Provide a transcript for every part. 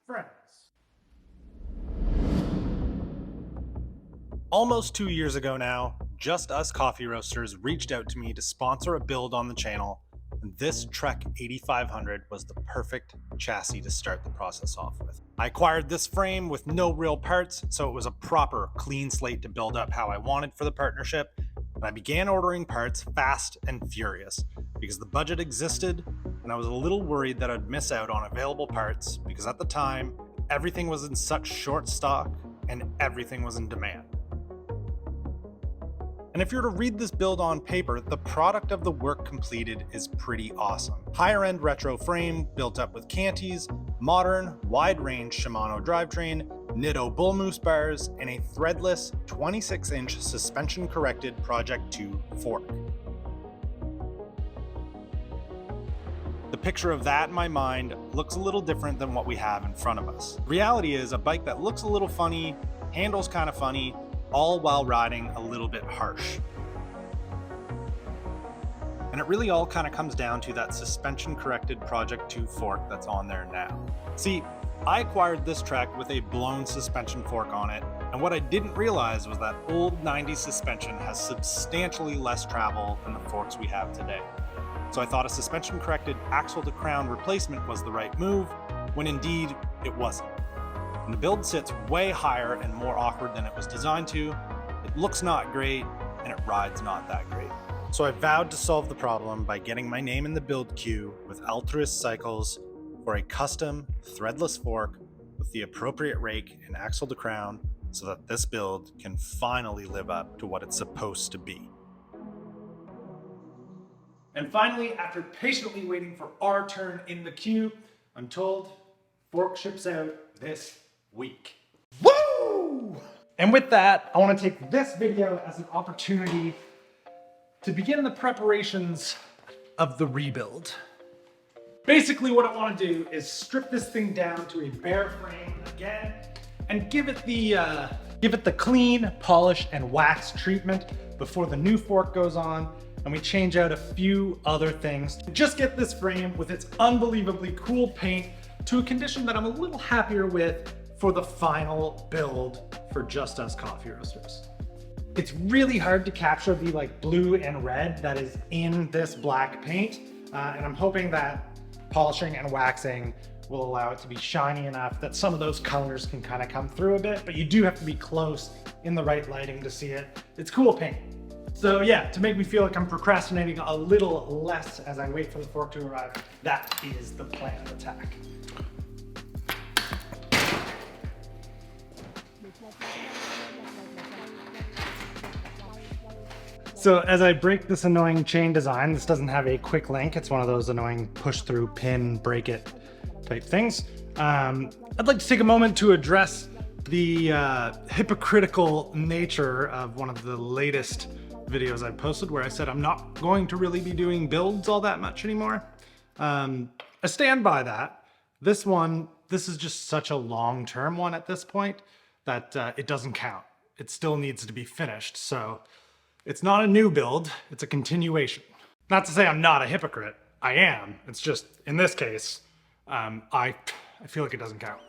Friends. Almost 2 years ago now, Just Us Coffee Roasters reached out to me to sponsor a build on the channel, and this Trek 8500 was the perfect chassis to start the process off with. I acquired this frame with no real parts, so it was a proper clean slate to build up how I wanted for the partnership, and I began ordering parts fast and furious because the budget existed, and I was a little worried that I'd miss out on available parts because at the time, everything was in such short stock and everything was in demand. And if you're to read this build on paper, the product of the work completed is pretty awesome. Higher end retro frame built up with canties, modern, wide range Shimano drivetrain, Nitto bull moose bars, and a threadless 26-inch suspension corrected Project 2 fork. The picture of that in my mind looks a little different than what we have in front of us. Reality is a bike that looks a little funny, handles kind of funny, all while riding a little bit harsh. And it really all kind of comes down to that suspension corrected Project 2 fork that's on there now. See, I acquired this Trek with a blown suspension fork on it, and what I didn't realize was that old 90s suspension has substantially less travel than the forks we have today. So I thought a suspension corrected axle to crown replacement was the right move, when indeed it wasn't. And the build sits way higher and more awkward than it was designed to. It looks not great, and it rides not that great. So I vowed to solve the problem by getting my name in the build queue with Altruist Cycles for a custom threadless fork with the appropriate rake and axle to crown so that this build can finally live up to what it's supposed to be. And finally, after patiently waiting for our turn in the queue, I'm told fork ships out this week. Woo! And with that, I want to take this video as an opportunity to begin the preparations of the rebuild. Basically what I want to do is strip this thing down to a bare frame again and give it the clean, polish, and wax treatment before the new fork goes on, and we change out a few other things to just get this frame with its unbelievably cool paint to a condition that I'm a little happier with for the final build for Just Us Coffee Roasters. It's really hard to capture the blue and red that is in this black paint, and I'm hoping that polishing and waxing will allow it to be shiny enough that some of those colors can kind of come through a bit, but you do have to be close in the right lighting to see it. It's cool paint. So yeah, to make me feel like I'm procrastinating a little less as I wait for the fork to arrive, that is the plan of attack. So as I break this annoying chain design, this doesn't have a quick link. It's one of those annoying push through pin, break it type things. I'd like to take a moment to address the hypocritical nature of one of the latest videos I posted where I said I'm not going to really be doing builds all that much anymore. I stand by that. This is just such a long-term one at this point that it doesn't count. It still needs to be finished. So it's not a new build, it's a continuation. Not to say I'm not a hypocrite, I am. It's just, in this case, I feel like it doesn't count.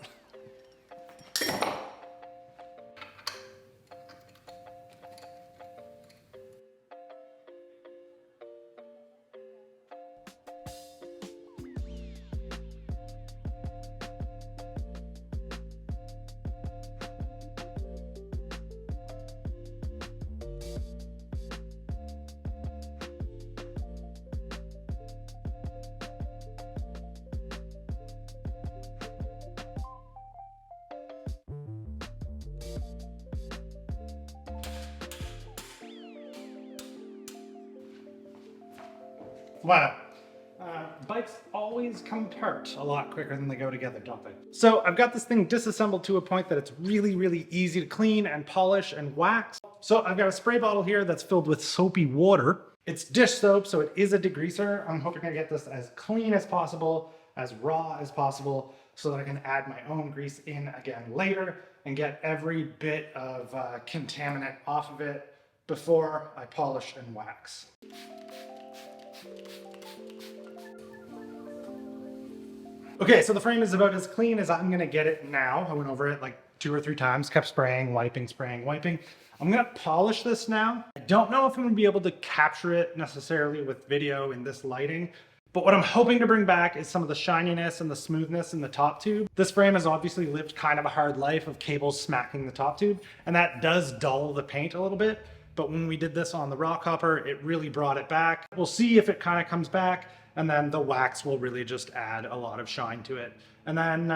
Wow. Bikes always come apart a lot quicker than they go together, don't they? So I've got this thing disassembled to a point that it's really, really easy to clean and polish and wax. So I've got a spray bottle here that's filled with soapy water. It's dish soap, so it is a degreaser. I'm hoping to get this as clean as possible, as raw as possible, so that I can add my own grease in again later and get every bit of contaminant off of it before I polish and wax. Okay, so the frame is about as clean as I'm gonna get it now. I went over it like 2 or 3 times, kept spraying, wiping, spraying, wiping. I'm gonna polish this now. I don't know if I'm gonna be able to capture it necessarily with video in this lighting, but what I'm hoping to bring back is some of the shininess and the smoothness in the top tube. This frame has obviously lived kind of a hard life of cables smacking the top tube, and that does dull the paint a little bit. But when we did this on the rock hopper, it really brought it back. We'll see if it kind of comes back, and then the wax will really just add a lot of shine to it. And then,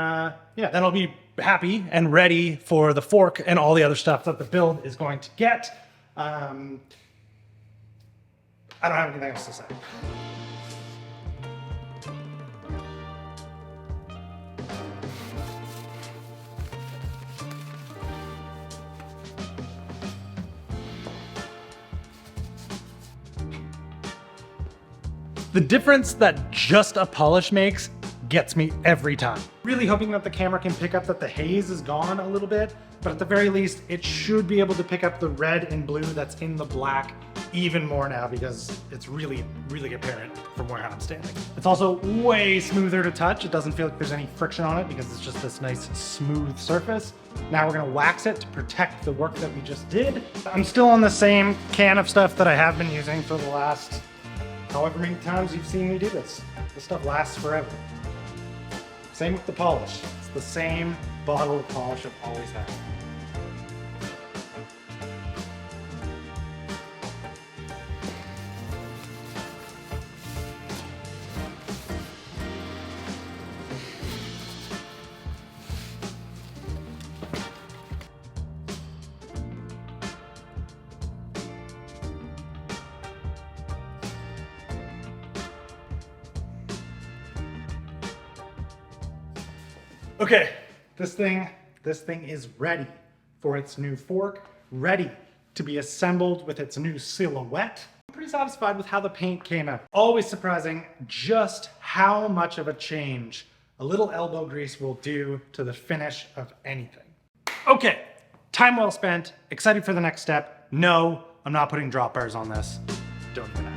yeah, then I'll be happy and ready for the fork and all the other stuff that the build is going to get. I don't have anything else to say. The difference that just a polish makes gets me every time. Really hoping that the camera can pick up that the haze is gone a little bit, but at the very least, it should be able to pick up the red and blue that's in the black even more now because it's really, really apparent from where I'm standing. It's also way smoother to touch. It doesn't feel like there's any friction on it because it's just this nice smooth surface. Now we're gonna wax it to protect the work that we just did. I'm still on the same can of stuff that I have been using for the last however many times you've seen me do this. This stuff lasts forever. Same with the polish. It's the same bottle of polish I've always had. Okay, this thing is ready for its new fork, ready to be assembled with its new silhouette. I'm pretty satisfied with how the paint came out. Always surprising just how much of a change a little elbow grease will do to the finish of anything. Okay, time well spent, excited for the next step. No, I'm not putting drop bars on this. Don't even